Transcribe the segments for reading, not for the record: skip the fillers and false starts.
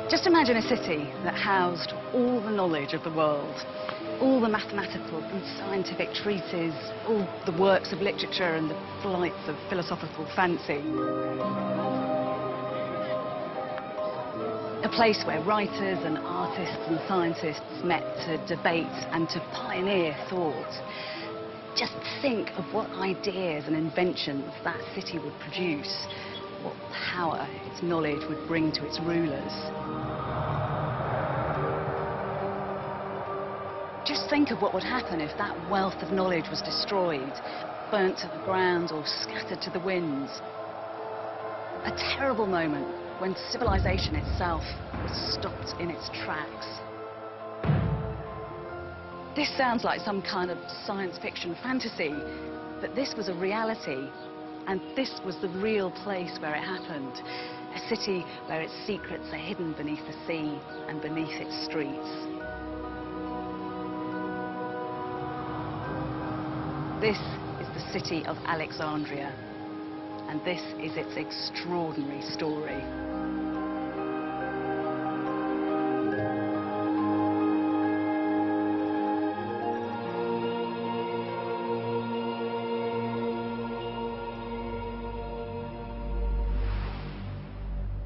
Just imagine a city that housed all the knowledge of the world, all the mathematical and scientific treatises, all the works of literature and the flights of philosophical fancy. A place where writers and artists and scientists met to debate and to pioneer thought. Just think of what ideas and inventions that city would produce, what power its knowledge would bring to its rulers. Just think of what would happen if that wealth of knowledge was destroyed, burnt to the ground or scattered to the winds. A terrible moment when civilization itself was stopped in its tracks. This sounds like some kind of science fiction fantasy, but this was a reality, and this was the real place where it happened. A city where its secrets are hidden beneath the sea and beneath its streets. This is the city of Alexandria, and this is its extraordinary story.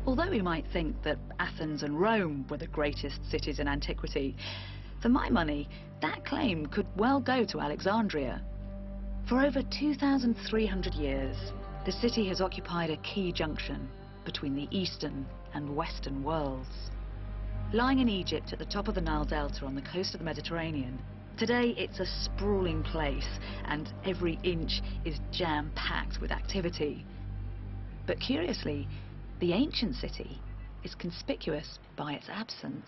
Although we might think that Athens and Rome were the greatest cities in antiquity, for my money, that claim could well go to Alexandria. For over 2,300 years, the city has occupied a key junction between the Eastern and Western worlds. Lying in Egypt at the top of the Nile Delta on the coast of the Mediterranean, today it's a sprawling place and every inch is jam-packed with activity. But curiously, the ancient city is conspicuous by its absence.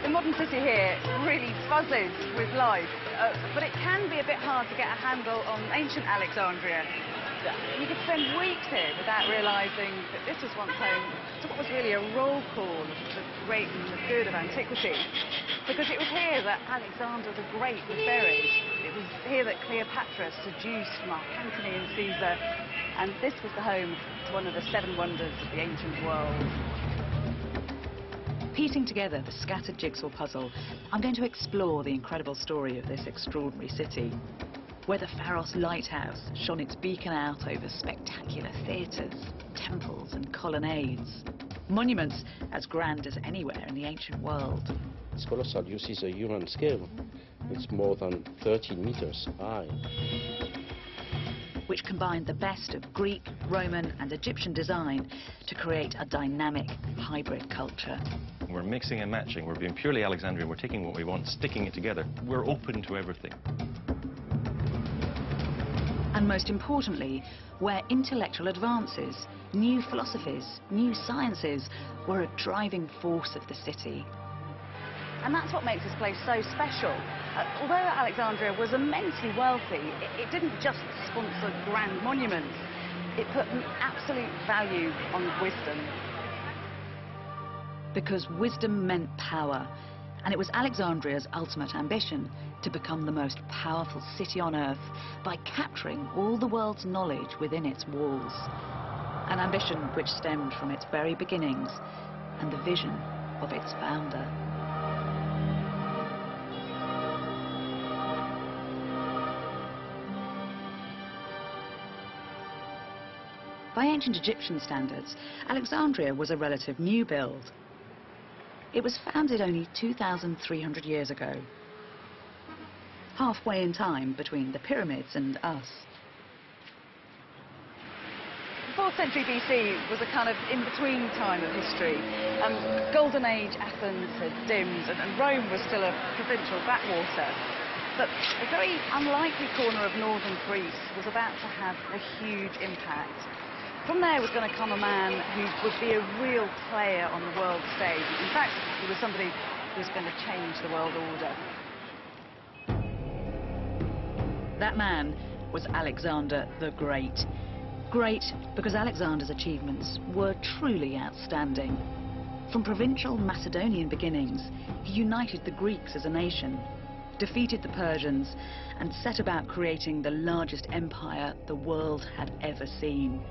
The modern city here really buzzes with life, but it can be a bit hard to get a handle on ancient Alexandria. You could spend weeks here without realising that this was once home to what was really a roll call of the great and the good of antiquity. Because it was here that Alexander the Great was buried. It was here that Cleopatra seduced Mark Antony and Caesar. And this was the home to one of the 7 wonders of the ancient world. Piecing together the scattered jigsaw puzzle, I'm going to explore the incredible story of this extraordinary city, where the Pharos lighthouse shone its beacon out over spectacular theatres, temples and colonnades. Monuments as grand as anywhere in the ancient world. It's colossal. You see the human scale. It's more than 13 meters high. Which combined the best of Greek, Roman and Egyptian design to create a dynamic hybrid culture. We're mixing and matching. We're being purely Alexandrian. We're taking what we want, sticking it together. We're open to everything. And most importantly, where intellectual advances, new philosophies, new sciences were a driving force of the city. And that's what makes this place so special. Although Alexandria was immensely wealthy, it didn't just sponsor grand monuments. It put an absolute value on wisdom. Because wisdom meant power, and it was Alexandria's ultimate ambition to become the most powerful city on Earth by capturing all the world's knowledge within its walls. An ambition which stemmed from its very beginnings and the vision of its founder. By ancient Egyptian standards, Alexandria was a relative new build. It was founded only 2,300 years ago, halfway in time between the pyramids and us. The 4th century BC was a kind of in-between time of history. Golden Age Athens had dimmed and Rome was still a provincial backwater. But a very unlikely corner of northern Greece was about to have a huge impact. From there was going to come a man who would be a real player on the world stage. In fact, he was somebody who was going to change the world order. That man was Alexander the Great. Great, because Alexander's achievements were truly outstanding. From provincial Macedonian beginnings, he united the Greeks as a nation, defeated the Persians, and set about creating the largest empire the world had ever seen.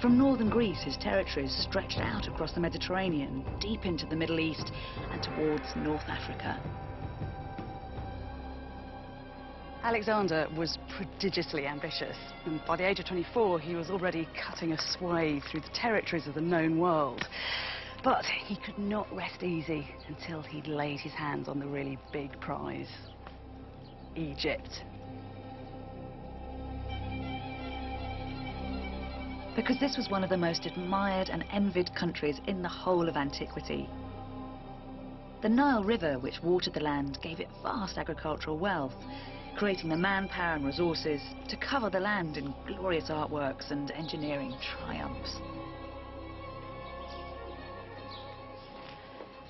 From northern Greece, his territories stretched out across the Mediterranean, deep into the Middle East, and towards North Africa. Alexander was prodigiously ambitious, and by the age of 24 he was already cutting a swathe through the territories of the known world. But he could not rest easy until he'd laid his hands on the really big prize: Egypt. Because this was one of the most admired and envied countries in the whole of antiquity. The Nile River, which watered the land, gave it vast agricultural wealth, creating the manpower and resources to cover the land in glorious artworks and engineering triumphs.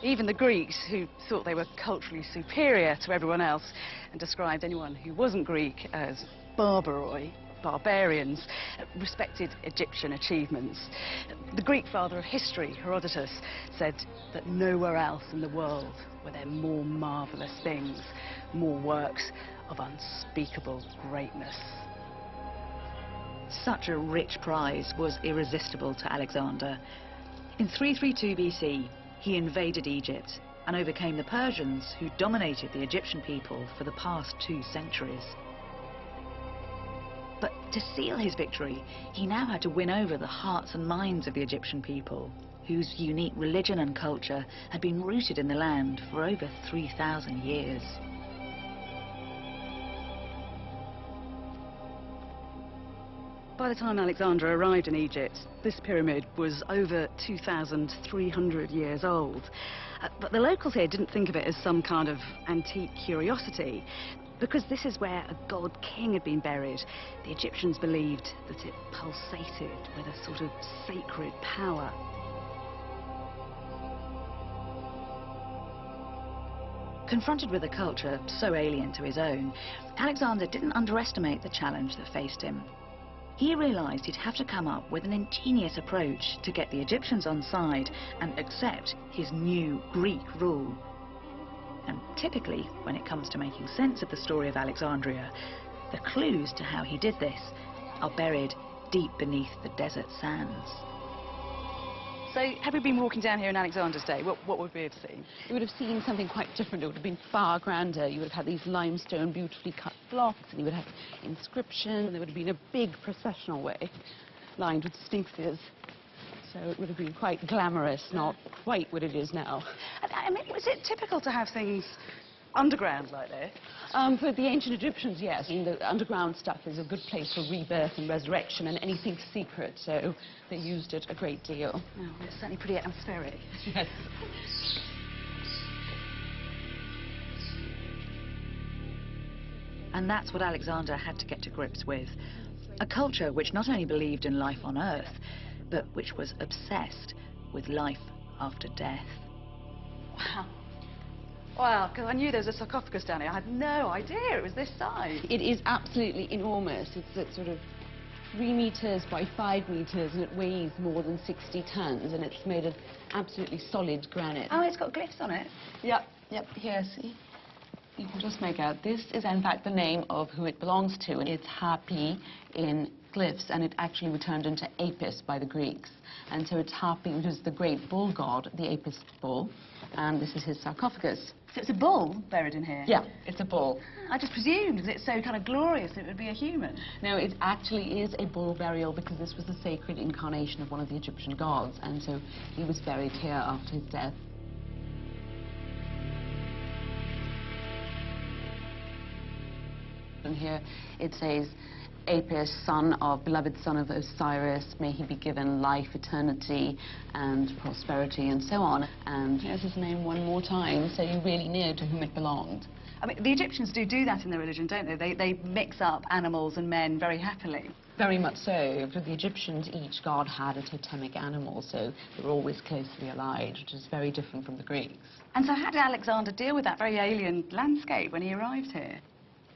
Even the Greeks, who thought they were culturally superior to everyone else and described anyone who wasn't Greek as barbaroi, barbarians, respected Egyptian achievements. The Greek father of history, Herodotus, said that nowhere else in the world were there more marvelous things, more works of unspeakable greatness. Such a rich prize was irresistible to Alexander. In 332 BC, he invaded Egypt and overcame the Persians, who dominated the Egyptian people for the past 2 centuries. But to seal his victory, he now had to win over the hearts and minds of the Egyptian people, whose unique religion and culture had been rooted in the land for over 3,000 years. By the time Alexander arrived in Egypt, this pyramid was over 2,300 years old. But the locals here didn't think of it as some kind of antique curiosity, because this is where a god king had been buried. The Egyptians believed that it pulsated with a sort of sacred power. Confronted with a culture so alien to his own, Alexander didn't underestimate the challenge that faced him. He realized he'd have to come up with an ingenious approach to get the Egyptians on side and accept his new Greek rule. And typically, when it comes to making sense of the story of Alexandria, the clues to how he did this are buried deep beneath the desert sands. So, had we been walking down here in Alexander's day, what would we have seen? You would have seen something quite different. It would have been far grander. You would have had these limestone, beautifully cut blocks, and you would have inscription, and there would have been a big processional way lined with sphinxes. So it would have been quite glamorous, not quite what it is now. I mean, was it typical to have things underground like this? For the ancient Egyptians, yes. I mean, the underground stuff is a good place for rebirth and resurrection and anything secret, so they used it a great deal. Oh, well, it's certainly pretty atmospheric. Yes. And that's what Alexander had to get to grips with. A culture which not only believed in life on Earth, but which was obsessed with life after death. Wow. Wow, because I knew there was a sarcophagus down here. I had no idea it was this size. It is absolutely enormous. It's at sort of 3 meters by 5 meters, and it weighs more than 60 tons, and it's made of absolutely solid granite. Oh, it's got glyphs on it? Yep, here, see? You can just make out. This is, in fact, the name of who it belongs to, and it's Hapi in glyphs, and it actually returned into Apis by the Greeks. And so it's Hapi, which is the great bull god, the Apis bull, and this is his sarcophagus. So it's a bull buried in here? Yeah, it's a bull. I just presumed, because it's so kind of glorious, it would be a human. No, it actually is a bull burial because this was the sacred incarnation of one of the Egyptian gods, and so he was buried here after his death. And here it says, Apis, beloved son of Osiris, may he be given life, eternity, and prosperity, and so on. And here's his name one more time, so you really knew to whom it belonged. I mean, the Egyptians do that in their religion, don't they? They mix up animals and men very happily. Very much so. For the Egyptians, each god had a totemic animal, so they were always closely allied, which is very different from the Greeks. And so how did Alexander deal with that very alien landscape when he arrived here?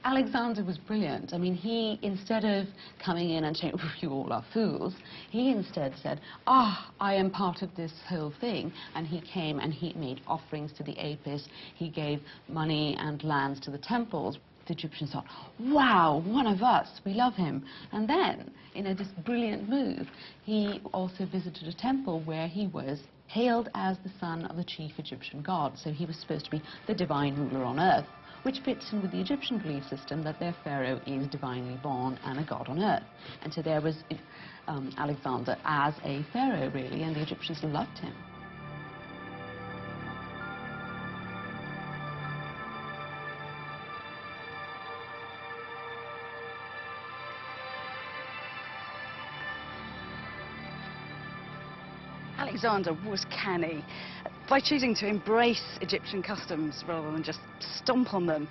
Alexander was brilliant. I mean, he, instead of coming in and saying, you all are fools, he instead said, I am part of this whole thing. And he came and he made offerings to the Apis. He gave money and lands to the temples. The Egyptians thought, wow, one of us, we love him. And then, in this brilliant move, he also visited a temple where he was hailed as the son of the chief Egyptian god. So he was supposed to be the divine ruler on earth, which fits in with the Egyptian belief system that their pharaoh is divinely born and a god on earth. And so there was Alexander as a pharaoh, really, and the Egyptians loved him. Alexander was canny. By choosing to embrace Egyptian customs rather than just stomp on them,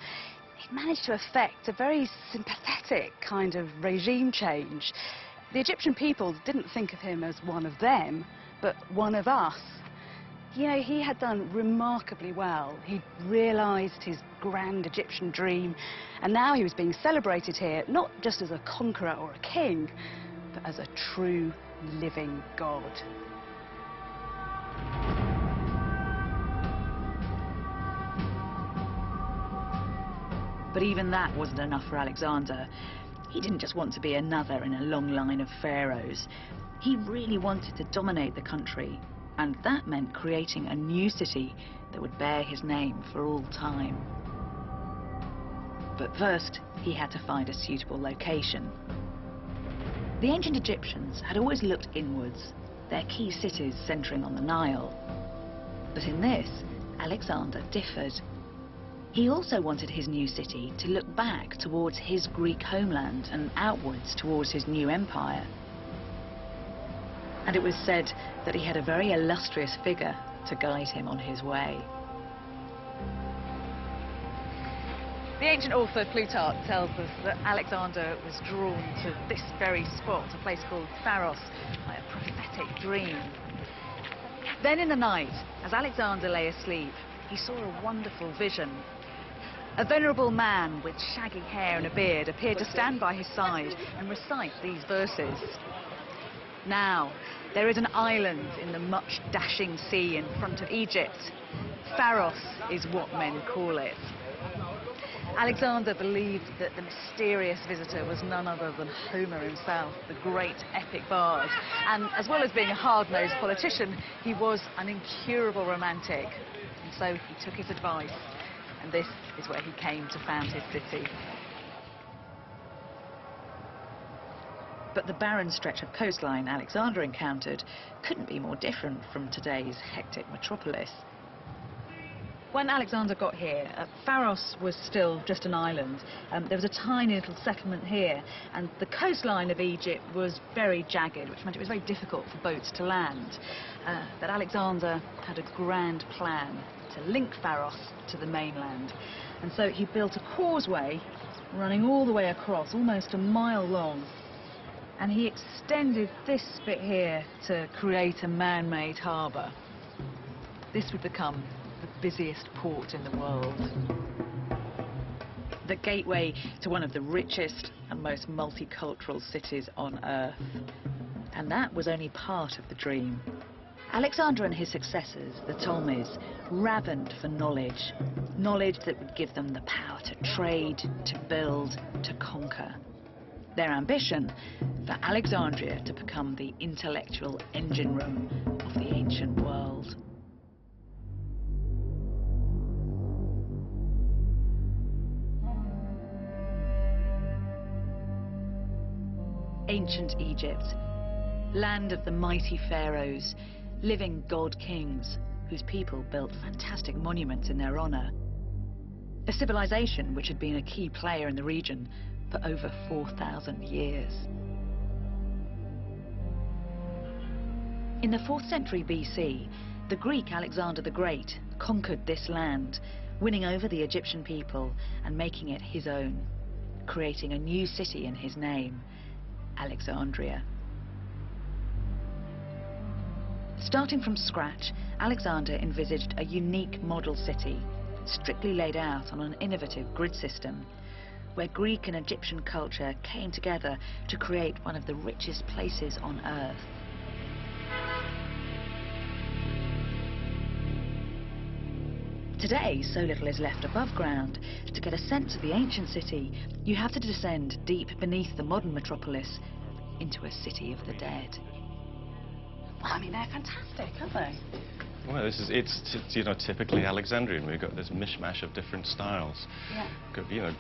he managed to effect a very sympathetic kind of regime change. The Egyptian people didn't think of him as one of them, but one of us. You know, he had done remarkably well. He'd realised his grand Egyptian dream, and now he was being celebrated here, not just as a conqueror or a king, but as a true living god. But even that wasn't enough for Alexander. He didn't just want to be another in a long line of pharaohs. He really wanted to dominate the country, and that meant creating a new city that would bear his name for all time. But first, he had to find a suitable location. The ancient Egyptians had always looked inwards, their key cities centering on the Nile. But in this, Alexander differed. He also wanted his new city to look back towards his Greek homeland and outwards towards his new empire. And it was said that he had a very illustrious figure to guide him on his way. The ancient author Plutarch tells us that Alexander was drawn to this very spot, a place called Pharos, by a prophetic dream. Then in the night, as Alexander lay asleep, he saw a wonderful vision. A venerable man with shaggy hair and a beard appeared to stand by his side and recite these verses. Now, there is an island in the much dashing sea in front of Egypt. Pharos is what men call it. Alexander believed that the mysterious visitor was none other than Homer himself, the great epic bard. And as well as being a hard-nosed politician, he was an incurable romantic. And so he took his advice. And this is where he came to found his city. But the barren stretch of coastline Alexander encountered couldn't be more different from today's hectic metropolis. When Alexander got here, Pharos was still just an island. There was a tiny little settlement here, and the coastline of Egypt was very jagged, which meant it was very difficult for boats to land. But Alexander had a grand plan to link Pharos to the mainland. And so he built a causeway running all the way across, almost a mile long. And he extended this bit here to create a man-made harbour. This would become the busiest port in the world. The gateway to one of the richest and most multicultural cities on Earth. And that was only part of the dream. Alexander and his successors, the Ptolemies, ravened for knowledge. Knowledge that would give them the power to trade, to build, to conquer. Their ambition for Alexandria to become the intellectual engine room of the ancient world. Ancient Egypt, land of the mighty pharaohs, living god kings whose people built fantastic monuments in their honor. A civilization which had been a key player in the region for over 4,000 years. In the 4th century BC, the Greek Alexander the Great conquered this land, winning over the Egyptian people and making it his own, creating a new city in his name, Alexandria. Starting from scratch, Alexander envisaged a unique model city, strictly laid out on an innovative grid system, where Greek and Egyptian culture came together to create one of the richest places on Earth. Today, so little is left above ground. To get a sense of the ancient city, you have to descend deep beneath the modern metropolis into a city of the dead. Well, I mean, they're fantastic, aren't they? Well, it's you know, typically Alexandrian. We've got this mishmash of different styles. Yeah. You know,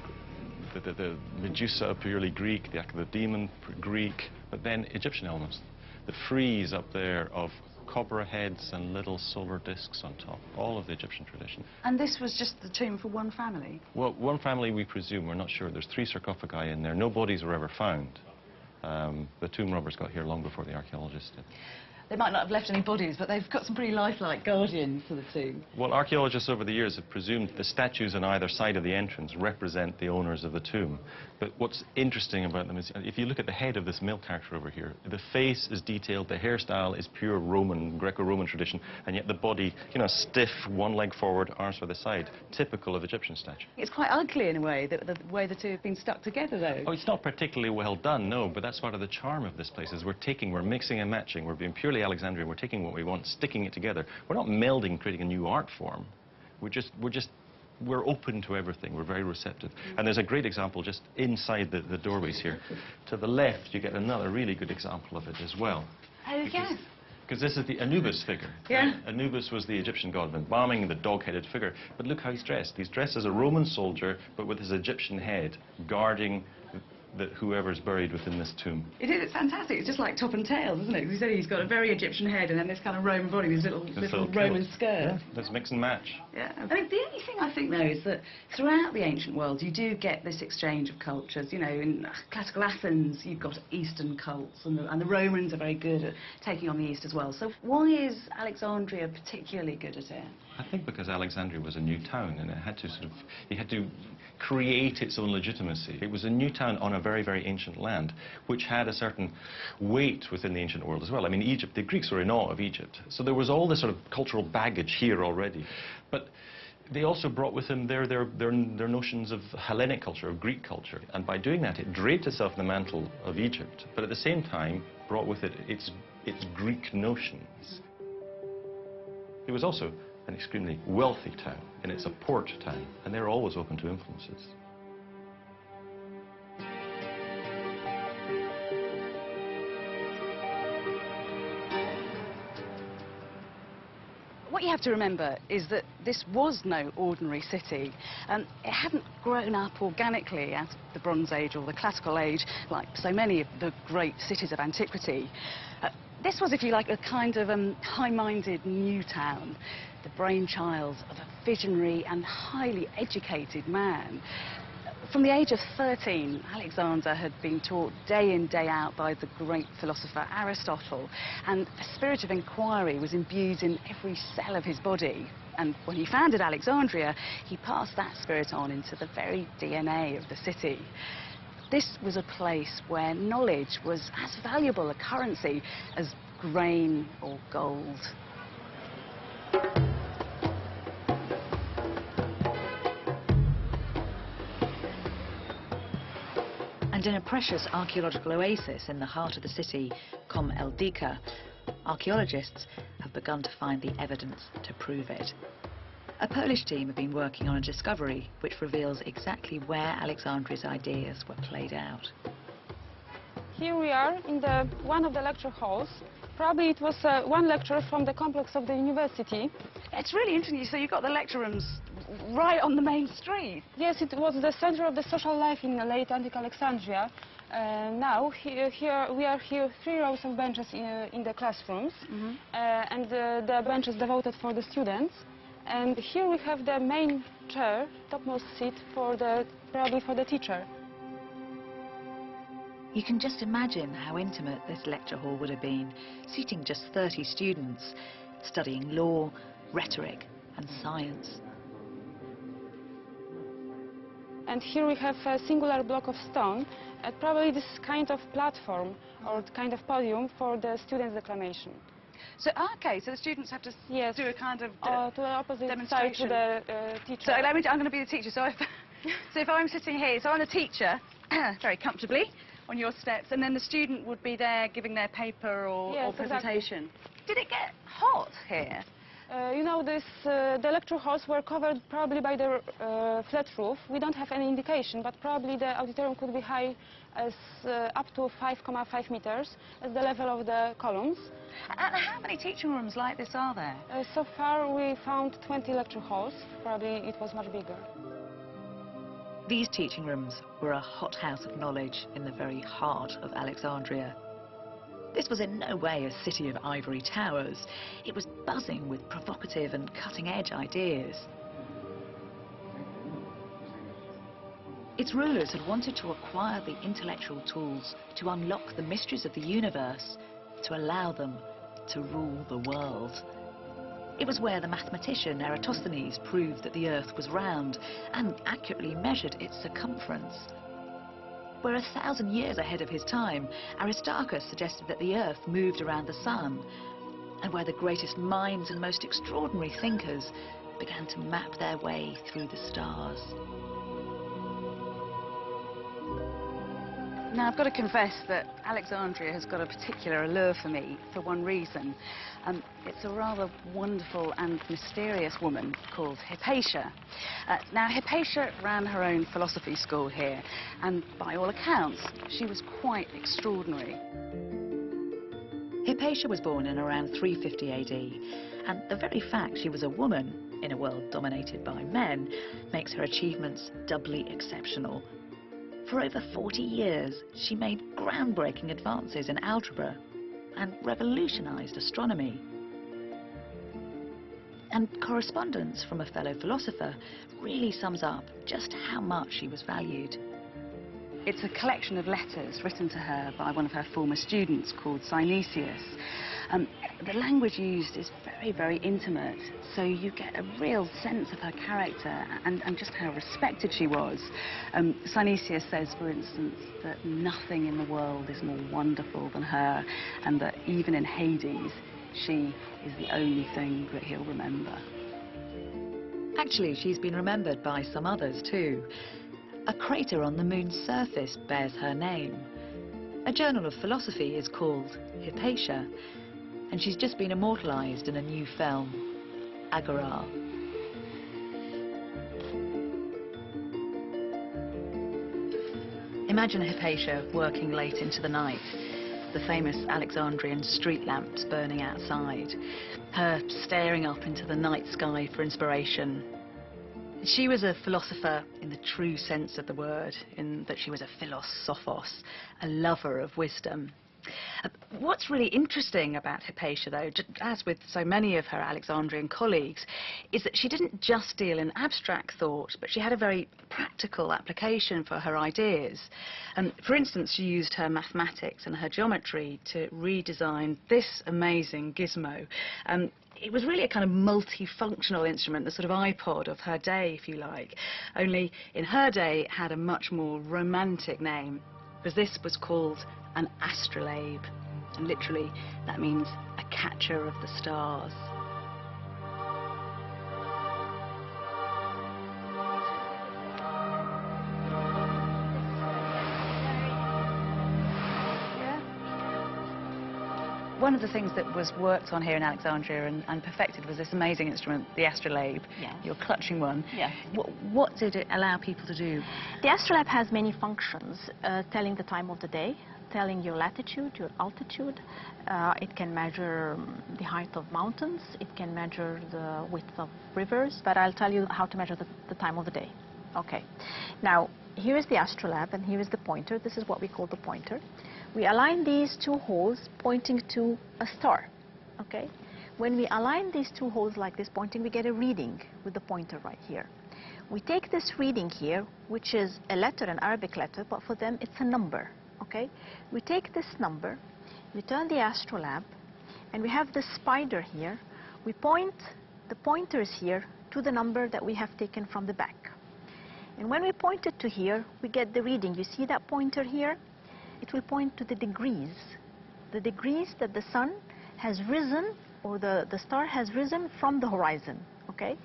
the Medusa purely Greek, the demon Greek, but then Egyptian elements. The frieze up there of cobra heads and little silver discs on top, all of the Egyptian tradition. And this was just the tomb for one family? Well, one family we presume, we're not sure. There's 3 sarcophagi in there. No bodies were ever found. The tomb robbers got here long before the archaeologists did. They might not have left any bodies, but they've got some pretty lifelike guardians for the tomb. Well, archaeologists over the years have presumed the statues on either side of the entrance represent the owners of the tomb. But what's interesting about them is, if you look at the head of this male character over here, the face is detailed, the hairstyle is pure Roman, Greco-Roman tradition, and yet the body, you know, stiff, one leg forward, arms by the side, typical of Egyptian statue. It's quite ugly in a way, the way the two have been stuck together, though. Oh, it's not particularly well done, no, but that's part of the charm of this place, is we're mixing and matching, we're being purely Alexandrian, we're taking what we want, sticking it together. We're not melding, creating a new art form. We're open to everything. We're very receptive. And there's a great example just inside the doorways here. To the left, you get another really good example of it as well. Oh, yes. Because this is the Anubis figure. Yeah. Anubis was the Egyptian god of embalming, the dog-headed figure. But look how he's dressed. He's dressed as a Roman soldier, but with his Egyptian head, guarding whoever's buried within this tomb. It is, it's fantastic. It's just like top and tails, isn't it? He said he's got a very Egyptian head and then this kind of Roman body with his little Roman skirt. Yeah, let's mix and match. Yeah. I mean, the only thing I think, though, is that throughout the ancient world, you do get this exchange of cultures. You know, in classical Athens, you've got Eastern cults, and the Romans are very good at taking on the East as well. So why is Alexandria particularly good at it? I think because Alexandria was a new town, and it had to create its own legitimacy. It was a new town on a very, very ancient land, which had a certain weight within the ancient world as well. I mean, Egypt, the Greeks were in awe of Egypt, so there was all this sort of cultural baggage here already. But they also brought with them their notions of Hellenic culture, of Greek culture, and by doing that, it draped itself in the mantle of Egypt, but at the same time brought with it its Greek notions. It was also an extremely wealthy town, and it's a port town, and they're always open to influences. What you have to remember is that this was no ordinary city. It hadn't grown up organically out of the Bronze Age or the Classical Age like so many of the great cities of antiquity. This was, if you like, a kind of high-minded new town, the brainchild of a visionary and highly educated man. From the age of 13, Alexander had been taught day in, day out by the great philosopher Aristotle, and a spirit of inquiry was imbued in every cell of his body. And when he founded Alexandria, he passed that spirit on into the very DNA of the city. This was a place where knowledge was as valuable a currency as grain or gold. And in a precious archaeological oasis in the heart of the city, Com El Dika, archaeologists have begun to find the evidence to prove it. A Polish team have been working on a discovery which reveals exactly where Alexandria's ideas were played out. Here we are in one of the lecture halls. Probably it was one lecturer from the complex of the university. It's really interesting. So you've got the lecture rooms right on the main street. Yes, it was the center of the social life in late antique Alexandria. Now, we are here 3 rows of benches in the classrooms, and the benches devoted for the students. And here we have the main chair, topmost seat, probably for the teacher. You can just imagine how intimate this lecture hall would have been, seating just 30 students, studying law, rhetoric and science. And here we have a singular block of stone, probably this kind of platform or kind of podium for the students' declamation. So, okay, so the students have to do a kind of to the opposite demonstration. side to the teacher. So I'm going to be the teacher. So So if I'm sitting here, so I'm a teacher, very comfortably, on your steps, and then the student would be there giving their paper or Yes, presentation. Did it get hot here? You know, the lecture halls were covered probably by the flat roof. We don't have any indication, but probably the auditorium could be high as up to 5.5 meters as the level of the columns. And how many teaching rooms like this are there? So far, we found 20 lecture halls. Probably it was much bigger. These teaching rooms were a hothouse of knowledge in the very heart of Alexandria. This was in no way a city of ivory towers. It was buzzing with provocative and cutting-edge ideas. Its rulers had wanted to acquire the intellectual tools to unlock the mysteries of the universe, to allow them to rule the world. It was where the mathematician Eratosthenes proved that the Earth was round and accurately measured its circumference. Where 1,000 years ahead of his time, Aristarchus suggested that the Earth moved around the Sun, and where the greatest minds and most extraordinary thinkers began to map their way through the stars. Now, I've got to confess that Alexandria has got a particular allure for me for one reason. It's a rather wonderful and mysterious woman called Hypatia. Now, Hypatia ran her own philosophy school here, and by all accounts, she was quite extraordinary. Hypatia was born in around 350 AD, and the very fact she was a woman in a world dominated by men makes her achievements doubly exceptional. For over 40 years, she made groundbreaking advances in algebra and revolutionized astronomy. And correspondence from a fellow philosopher really sums up just how much she was valued. It's a collection of letters written to her by one of her former students called Synesius. The language used is very, very intimate, so you get a real sense of her character and just how respected she was. Synesius says, for instance, that nothing in the world is more wonderful than her, and that even in Hades, she is the only thing that he'll remember. Actually, she's been remembered by some others too. A crater on the moon's surface bears her name. A journal of philosophy is called Hypatia, and she's just been immortalized in a new film, Agora. Imagine Hypatia working late into the night, the famous Alexandrian street lamps burning outside, her staring up into the night sky for inspiration. She was a philosopher in the true sense of the word, in that she was a philosophos, a lover of wisdom. What's really interesting about Hypatia, though, as with so many of her Alexandrian colleagues, is that she didn't just deal in abstract thought, but she had a very practical application for her ideas. For instance, she used her mathematics and her geometry to redesign this amazing gizmo. It was really a kind of multifunctional instrument, the sort of iPod of her day, if you like. Only in her day, it had a much more romantic name, because this was called an Astrolabe. And literally, that means a catcher of the stars. One of the things that was worked on here in Alexandria and perfected was this amazing instrument, the Astrolabe. Yes. You're clutching one. Yes. What did it allow people to do? The Astrolabe has many functions, telling the time of the day, telling your latitude, your altitude. It can measure the height of mountains. It can measure the width of rivers. But I'll tell you how to measure the time of the day. Okay. Now, here is the Astrolabe, and here is the pointer. This is what we call the pointer. We align these two holes pointing to a star. Okay. When we align these two holes like this pointing, we get a reading with the pointer right here. We take this reading here, which is a letter, an Arabic letter, but for them it's a number. Okay. We take this number, we turn the Astrolabe, and we have this spider here. We point the pointers here to the number that we have taken from the back. And when we point it to here, we get the reading. You see that pointer here? It will point to the degrees that the sun has risen, or the star has risen from the horizon. Okay,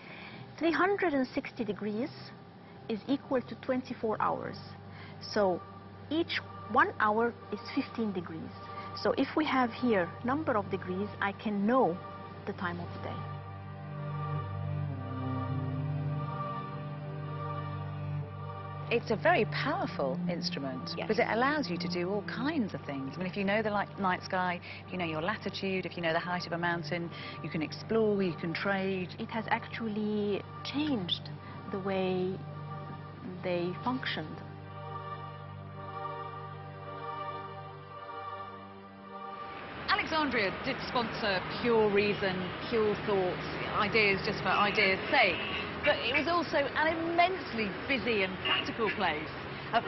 360 degrees is equal to 24 hours. So each 1 hour is 15 degrees. So if we have here number of degrees, I can know the time of the day. It's a very powerful instrument, Yes. because it allows you to do all kinds of things. I mean, if you know the night sky, if you know your latitude, if you know the height of a mountain, you can explore, you can trade. It has actually changed the way they functioned. Alexandria did sponsor pure reason, pure thoughts, ideas just for ideas' sake. But it was also an immensely busy and practical place.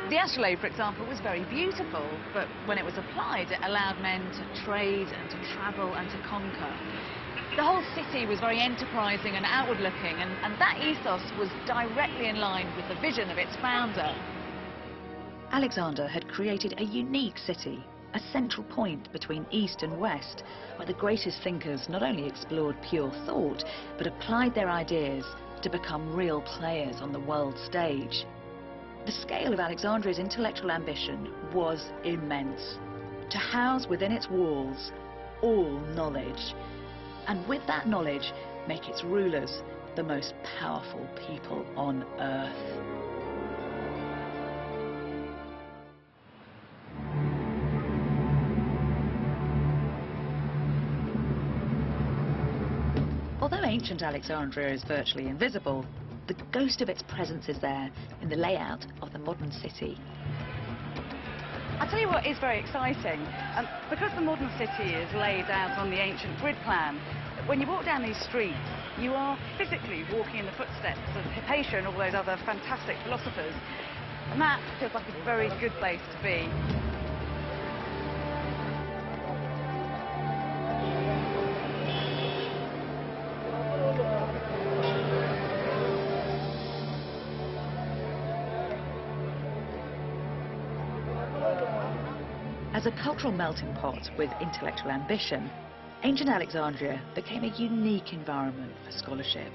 The Astrolabe, for example, was very beautiful, but when it was applied, it allowed men to trade and to travel and to conquer. The whole city was very enterprising and outward-looking, and that ethos was directly in line with the vision of its founder. Alexander had created a unique city, a central point between East and West, where the greatest thinkers not only explored pure thought, but applied their ideas to become real players on the world stage. The scale of Alexandria's intellectual ambition was immense. To house within its walls all knowledge, and with that knowledge make its rulers the most powerful people on earth. Although ancient Alexandria is virtually invisible, the ghost of its presence is there in the layout of the modern city. I'll tell you what is very exciting. Because the modern city is laid out on the ancient grid plan, when you walk down these streets, you are physically walking in the footsteps of Hypatia and all those other fantastic philosophers. And that feels like a very good place to be. As a cultural melting pot with intellectual ambition, ancient Alexandria became a unique environment for scholarship.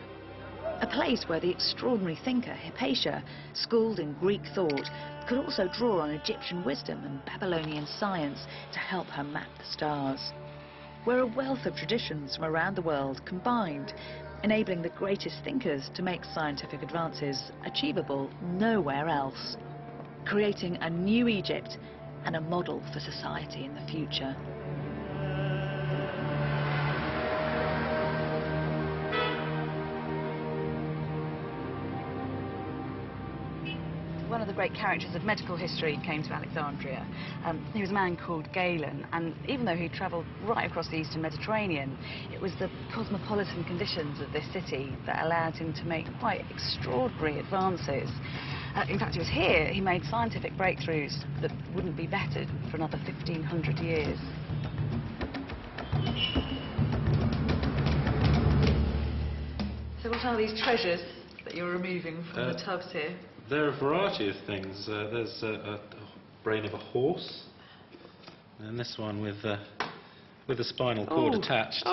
A place where the extraordinary thinker Hypatia, schooled in Greek thought, could also draw on Egyptian wisdom and Babylonian science to help her map the stars. Where a wealth of traditions from around the world combined, enabling the greatest thinkers to make scientific advances achievable nowhere else, creating a new Egypt and a model for society in the future. One of the great characters of medical history came to Alexandria. He was a man called Galen, and even though he travelled right across the eastern Mediterranean, it was the cosmopolitan conditions of this city that allowed him to make quite extraordinary advances. In fact, it was here he made scientific breakthroughs that wouldn't be bettered for another 1,500 years. So what are these treasures that you're removing from the tubs here? There are a variety of things. There's a brain of a horse, and this one with a spinal cord attached.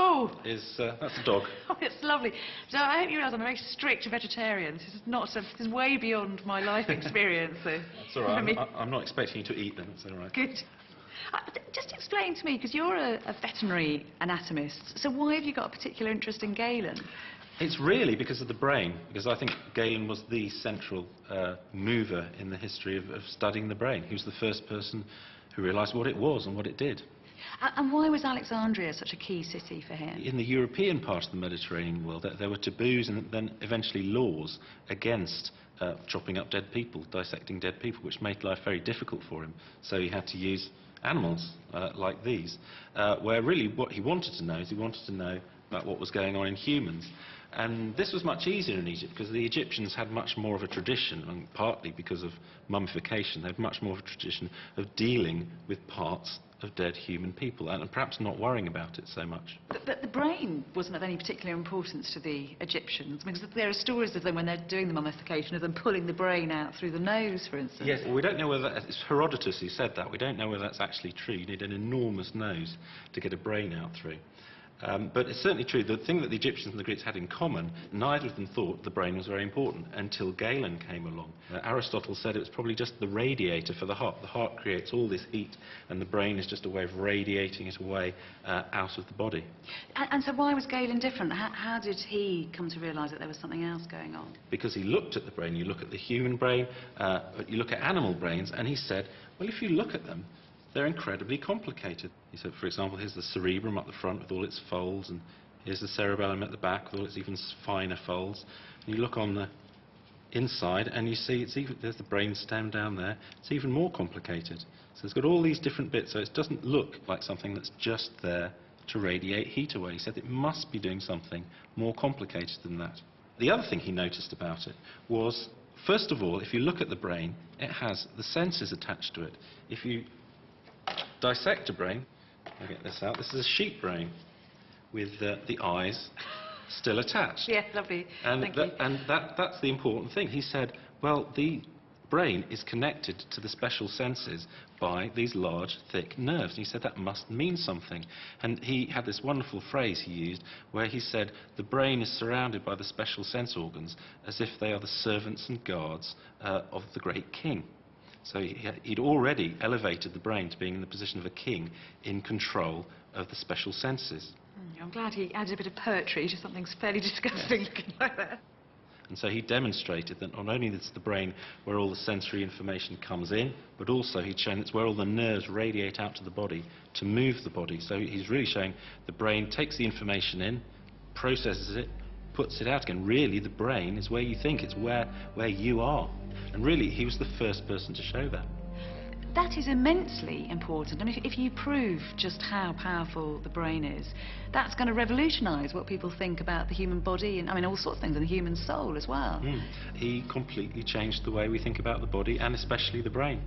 Is that's a dog. Oh, it's lovely. So I hope you realise I'm a very strict vegetarian. This is way beyond my life experience. So. That's all right. I'm not expecting you to eat them. It's all right. Good. Just explain to me, because you're a veterinary anatomist, so why have you got a particular interest in Galen? It's really because of the brain, because I think Galen was the central mover in the history of studying the brain. He was the first person who realised what it was and what it did. And why was Alexandria such a key city for him? In the European part of the Mediterranean world, there were taboos and then eventually laws against chopping up dead people, dissecting dead people, which made life very difficult for him. So he had to use animals like these, where really what he wanted to know is he wanted to know about what was going on in humans. And this was much easier in Egypt because the Egyptians had much more of a tradition, and partly because of mummification, they had much more of a tradition of dealing with parts of dead human people and perhaps not worrying about it so much. But the brain wasn't of any particular importance to the Egyptians, because there are stories of them when they're doing the mummification of them pulling the brain out through the nose, for instance. Yes, we don't know whether it's Herodotus who said that. We don't know whether that's actually true. You need an enormous nose to get a brain out through. But it's certainly true, the thing that the Egyptians and the Greeks had in common, neither of them thought the brain was very important until Galen came along. Aristotle said it was probably just the radiator for the heart. The heart creates all this heat, and the brain is just a way of radiating it away out of the body. And so why was Galen different? How did he come to realise that there was something else going on? Because he looked at the brain. You look at the human brain, you look at animal brains, and he said, well, if you look at them, they're incredibly complicated. He said, for example, here's the cerebrum up the front with all its folds, and here's the cerebellum at the back with all its even finer folds. And you look on the inside, and you see there's the brain stem down there. It's even more complicated. So it's got all these different bits, so it doesn't look like something that's just there to radiate heat away. He said it must be doing something more complicated than that. The other thing he noticed about it was, first of all, if you look at the brain, it has the senses attached to it. If you dissect a brain, I'll get this out, this is a sheep brain with the eyes still attached. Yeah, lovely. Thank you. And that's the important thing. He said, well, the brain is connected to the special senses by these large, thick nerves. And he said that must mean something. And he had this wonderful phrase he used where he said, the brain is surrounded by the special sense organs as if they are the servants and guards of the great king. So he'd already elevated the brain to being in the position of a king in control of the special senses. I'm glad he added a bit of poetry to something fairly disgusting looking like that. And so he demonstrated that not only is the brain where all the sensory information comes in, but also he'd shown it's where all the nerves radiate out to the body to move the body. So he's really showing the brain takes the information in, processes it, puts it out again. Really, the brain is where you think, it's where you are. And really, he was the first person to show that. That is immensely important. And if you prove just how powerful the brain is, that's going to revolutionise what people think about the human body and, I mean, all sorts of things, and the human soul as well. He completely changed the way we think about the body, and especially the brain.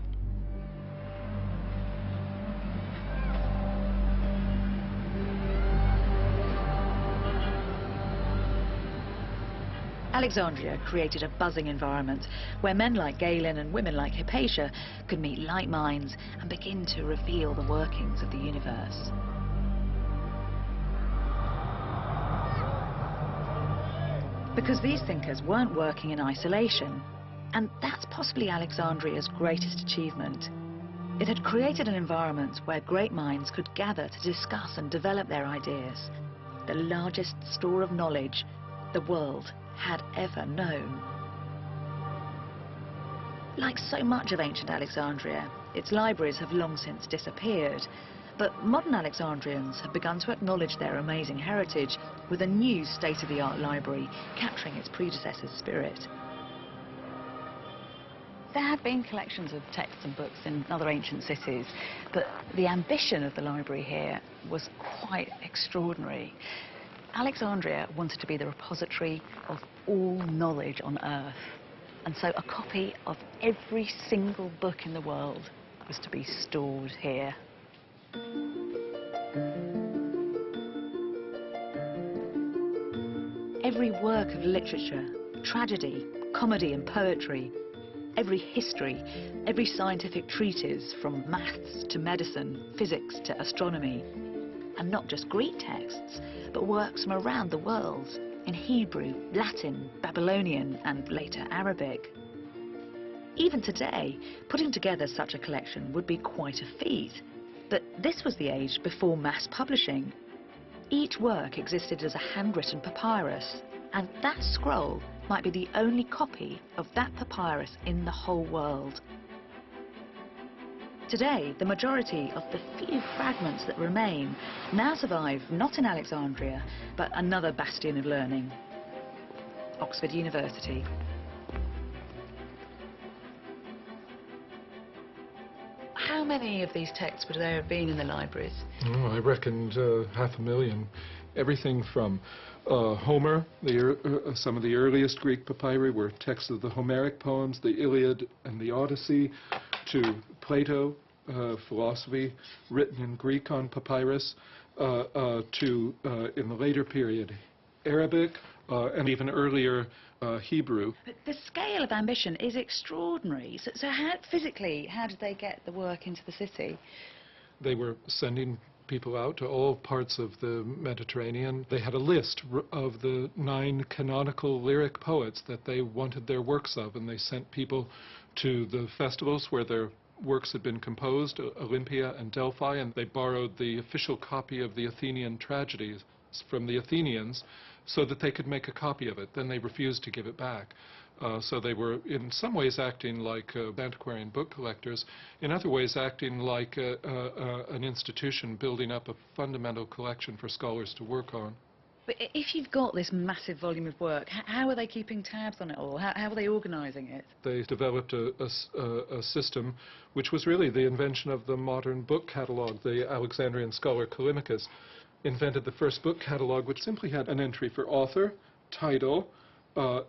Alexandria created a buzzing environment where men like Galen and women like Hypatia could meet like minds and begin to reveal the workings of the universe. Because these thinkers weren't working in isolation, and that's possibly Alexandria's greatest achievement. It had created an environment where great minds could gather to discuss and develop their ideas, the largest store of knowledge the world had ever known. Like so much of ancient Alexandria, its libraries have long since disappeared, but modern Alexandrians have begun to acknowledge their amazing heritage with a new state-of-the-art library capturing its predecessor's spirit. There have been collections of texts and books in other ancient cities, but the ambition of the library here was quite extraordinary. Alexandria wanted to be the repository of all knowledge on Earth, and so a copy of every single book in the world was to be stored here. Every work of literature, tragedy, comedy and poetry, every history, every scientific treatise from maths to medicine, physics to astronomy, and not just Greek texts, but works from around the world in Hebrew, Latin, Babylonian and later Arabic. Even today, putting together such a collection would be quite a feat, but this was the age before mass publishing. Each work existed as a handwritten papyrus, and that scroll might be the only copy of that papyrus in the whole world. Today, the majority of the few fragments that remain now survive not in Alexandria, but another bastion of learning, Oxford University. How many of these texts would there have been in the libraries? Oh, I reckoned 500,000. Everything from Homer, some of the earliest Greek papyri were texts of the Homeric poems, the Iliad and the Odyssey, to Plato, philosophy written in Greek on papyrus, to, in the later period, Arabic, and even earlier Hebrew. But the scale of ambition is extraordinary. So how, physically, how did they get the work into the city? They were sending people out to all parts of the Mediterranean. They had a list of the 9 canonical lyric poets that they wanted their works of, and they sent people to the festivals where their works had been composed, Olympia and Delphi, and they borrowed the official copy of the Athenian tragedies from the Athenians so that they could make a copy of it. Then they refused to give it back. So they were in some ways acting like antiquarian book collectors, in other ways acting like an institution building up a fundamental collection for scholars to work on. But if you've got this massive volume of work, how are they keeping tabs on it all? How are they organising it? They developed a system which was really the invention of the modern book catalogue. The Alexandrian scholar Callimachus invented the first book catalogue, which simply had an entry for author, title,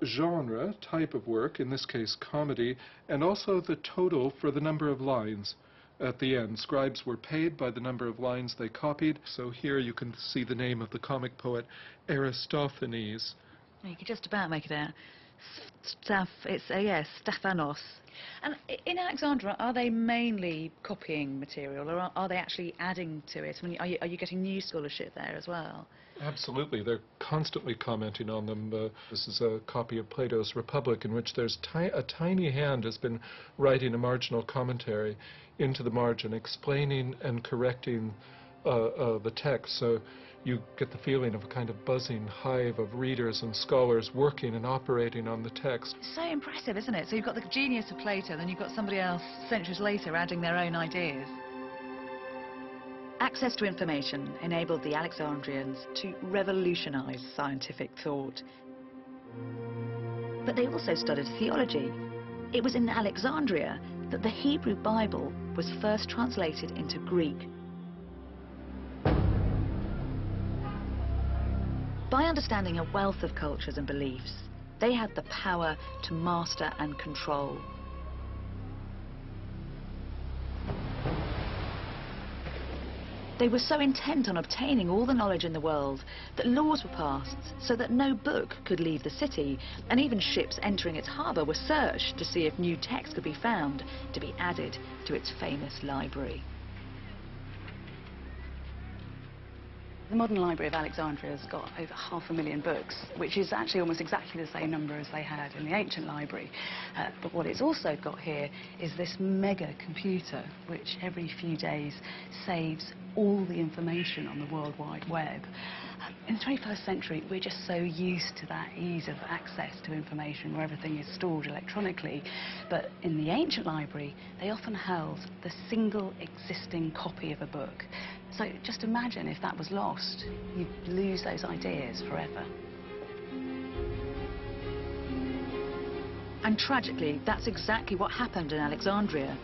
genre, type of work, in this case comedy, and also the total for the number of lines at the end. Scribes were paid by the number of lines they copied. So here you can see the name of the comic poet Aristophanes. You could just about make it out. Yes, Stephanos. And in Alexandria, are they mainly copying material, or are they actually adding to it? I mean, are you getting new scholarship there as well? Absolutely. They're constantly commenting on them. This is a copy of Plato's Republic, in which there's a tiny hand has been writing a marginal commentary into the margin, explaining and correcting the text. So you get the feeling of a kind of buzzing hive of readers and scholars working and operating on the text. It's so impressive, isn't it? So you've got the genius of Plato, and then you've got somebody else centuries later adding their own ideas. Access to information enabled the Alexandrians to revolutionize scientific thought. But they also studied theology. It was in Alexandria that the Hebrew Bible was first translated into Greek. By understanding a wealth of cultures and beliefs, they had the power to master and control. They were so intent on obtaining all the knowledge in the world that laws were passed so that no book could leave the city, and even ships entering its harbour were searched to see if new texts could be found to be added to its famous library. The modern Library of Alexandria has got over 500,000 books, which is actually almost exactly the same number as they had in the ancient library. But what it's also got here is this mega computer, which every few days saves all the information on the World Wide Web. In the 21st century, we're just so used to that ease of access to information where everything is stored electronically. But in the ancient library, they often held the single existing copy of a book. So just imagine if that was lost, you'd lose those ideas forever. And tragically, that's exactly what happened in Alexandria.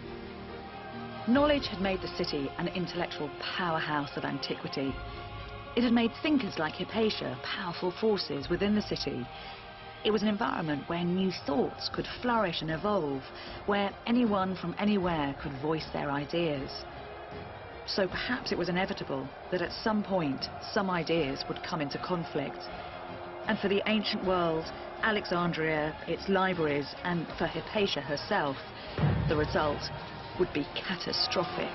Knowledge had made the city an intellectual powerhouse of antiquity. It had made thinkers like Hypatia powerful forces within the city. It was an environment where new thoughts could flourish and evolve, where anyone from anywhere could voice their ideas. So perhaps it was inevitable that at some point, some ideas would come into conflict. And for the ancient world, Alexandria, its libraries, and for Hypatia herself, the result would be catastrophic.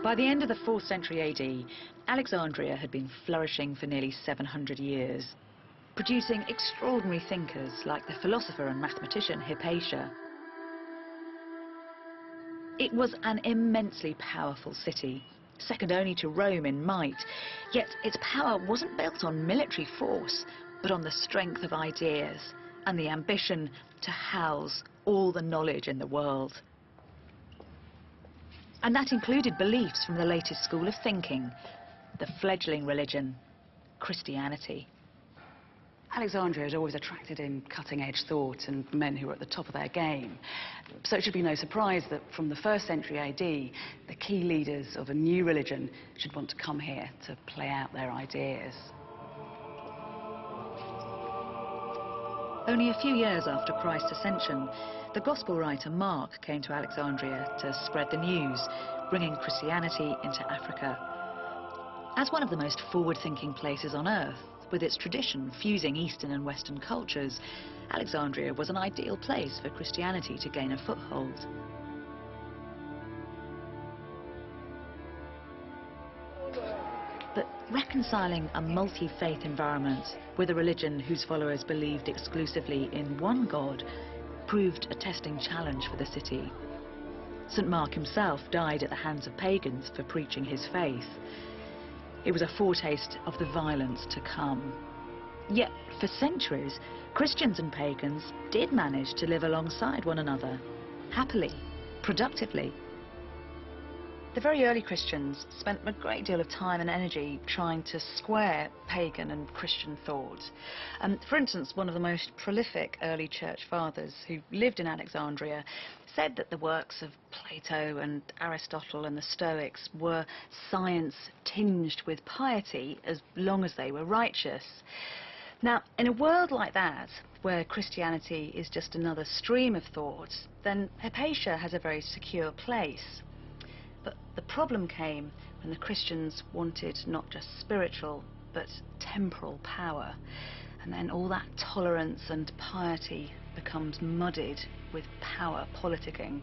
By the end of the 4th century AD, Alexandria had been flourishing for nearly 700 years, producing extraordinary thinkers like the philosopher and mathematician Hypatia. It was an immensely powerful city, second only to Rome in might, yet its power wasn't built on military force, but on the strength of ideas and the ambition to house all the knowledge in the world. And that included beliefs from the latest school of thinking, the fledgling religion, Christianity. Alexandria had always attracted in cutting-edge thought and men who were at the top of their game. So it should be no surprise that from the 1st century AD, the key leaders of a new religion should want to come here to play out their ideas. Only a few years after Christ's ascension, the Gospel writer Mark came to Alexandria to spread the news, bringing Christianity into Africa. As one of the most forward-thinking places on Earth, with its tradition fusing Eastern and Western cultures, Alexandria was an ideal place for Christianity to gain a foothold. But reconciling a multi-faith environment with a religion whose followers believed exclusively in one God proved a testing challenge for the city. St. Mark himself died at the hands of pagans for preaching his faith. It was a foretaste of the violence to come. Yet, for centuries, Christians and pagans did manage to live alongside one another, happily, productively. The very early Christians spent a great deal of time and energy trying to square pagan and Christian thought. For instance, one of the most prolific early church fathers who lived in Alexandria said that the works of Plato and Aristotle and the Stoics were science tinged with piety as long as they were righteous. Now, in a world like that, where Christianity is just another stream of thought, then Hypatia has a very secure place. But the problem came when the Christians wanted not just spiritual, but temporal power. And then all that tolerance and piety becomes muddied with power politicking.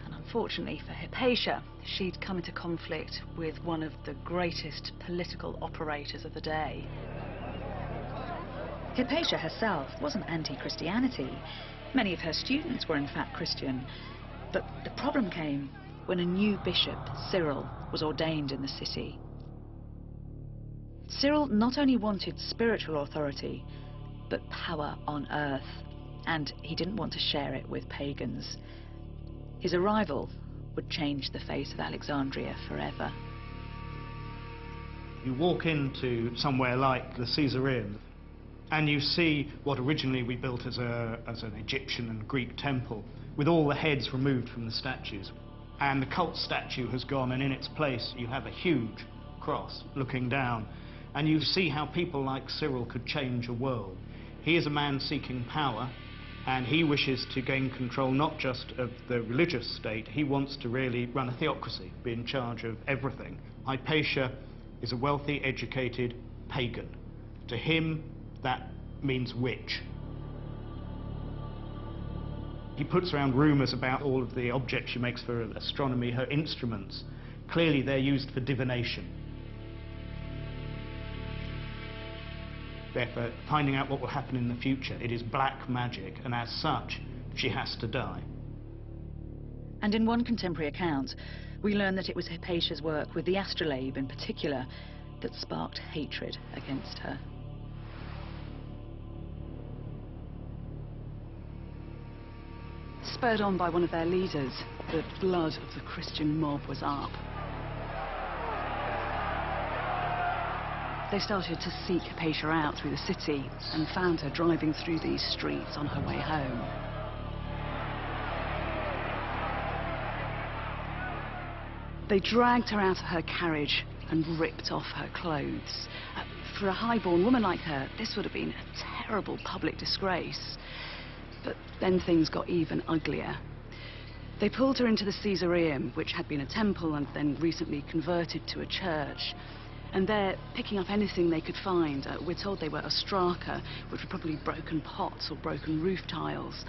And unfortunately for Hypatia, she'd come into conflict with one of the greatest political operators of the day. Hypatia herself wasn't anti-Christianity. Many of her students were in fact Christian. But the problem came when a new bishop, Cyril, was ordained in the city. Cyril not only wanted spiritual authority, but power on earth, and he didn't want to share it with pagans. His arrival would change the face of Alexandria forever. You walk into somewhere like the Caesareum, and you see what originally we built as an Egyptian and Greek temple, with all the heads removed from the statues. And the cult statue has gone, and in its place you have a huge cross looking down. And you see how people like Cyril could change a world. He is a man seeking power, and he wishes to gain control not just of the religious state, he wants to really run a theocracy, be in charge of everything. Hypatia is a wealthy, educated pagan. To him, that means witch. He puts around rumours about all of the objects she makes for astronomy, her instruments. Clearly they're used for divination. They're for finding out what will happen in the future. It is black magic, and as such, she has to die. And in one contemporary account, we learn that it was Hypatia's work with the Astrolabe in particular that sparked hatred against her. Spurred on by one of their leaders, the blood of the Christian mob was up. They started to seek Hypatia out through the city and found her driving through these streets on her way home. They dragged her out of her carriage and ripped off her clothes. For a highborn woman like her, this would have been a terrible public disgrace. But then things got even uglier. They pulled her into the Caesareum, which had been a temple and then recently converted to a church. And there, picking up anything they could find, we're told they were ostraka, which were probably broken pots or broken roof tiles.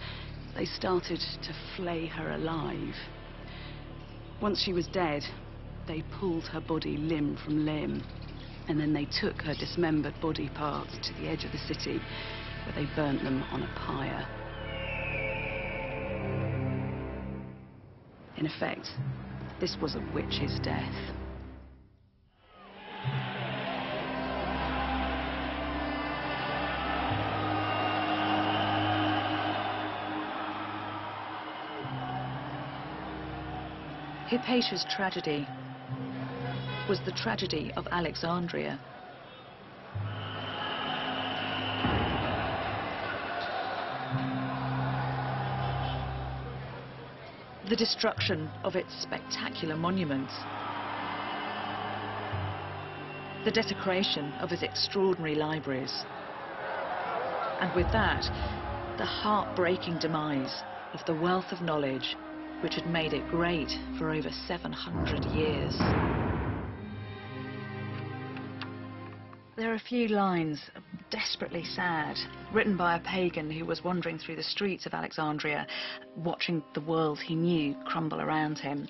They started to flay her alive. Once she was dead, they pulled her body limb from limb. And then they took her dismembered body parts to the edge of the city, where they burnt them on a pyre. In effect, this was a witch's death. Hypatia's tragedy was the tragedy of Alexandria. The destruction of its spectacular monuments, the desecration of its extraordinary libraries, and with that, the heartbreaking demise of the wealth of knowledge which had made it great for over 700 years. There are a few lines, desperately sad, written by a pagan who was wandering through the streets of Alexandria, watching the world he knew crumble around him.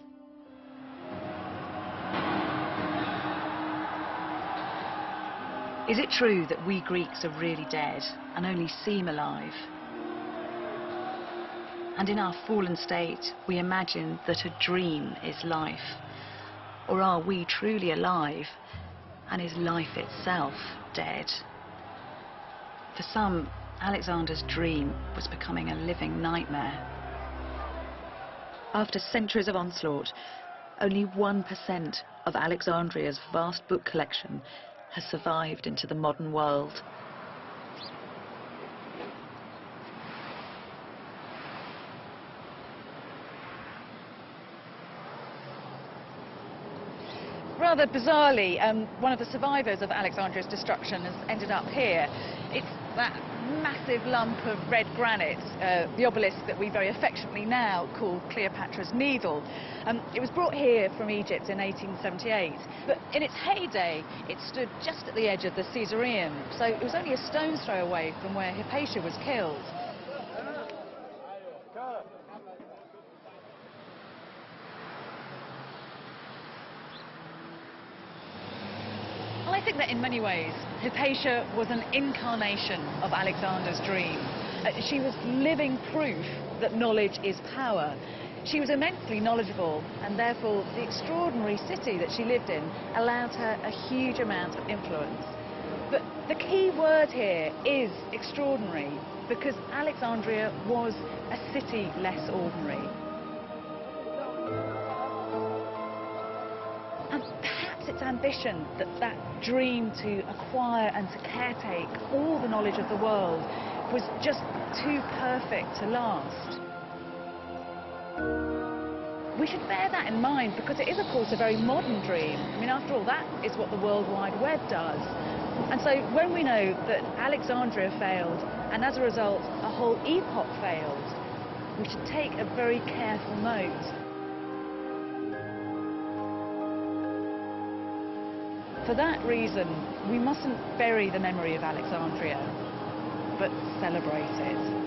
Is it true that we Greeks are really dead and only seem alive? And in our fallen state, we imagine that a dream is life. Or are we truly alive, and is life itself dead? For some, Alexander's dream was becoming a living nightmare. After centuries of onslaught, only 1% of Alexandria's vast book collection has survived into the modern world. Rather bizarrely, one of the survivors of Alexandria's destruction has ended up here. It's that massive lump of red granite, the obelisk that we very affectionately now call Cleopatra's Needle. It was brought here from Egypt in 1878, but in its heyday it stood just at the edge of the Caesareum, so it was only a stone's throw away from where Hypatia was killed. I think that in many ways, Hypatia was an incarnation of Alexander's dream. She was living proof that knowledge is power. She was immensely knowledgeable, and therefore the extraordinary city that she lived in allowed her a huge amount of influence. But the key word here is extraordinary, because Alexandria was a city less ordinary. And perhaps its ambition, that dream to acquire and to caretake all the knowledge of the world, was just too perfect to last. We should bear that in mind, because it is, of course, a very modern dream. I mean, after all, that is what the World Wide Web does. And so when we know that Alexandria failed, and as a result, a whole epoch failed, we should take a very careful note. For that reason, we mustn't bury the memory of Alexandria, but celebrate it.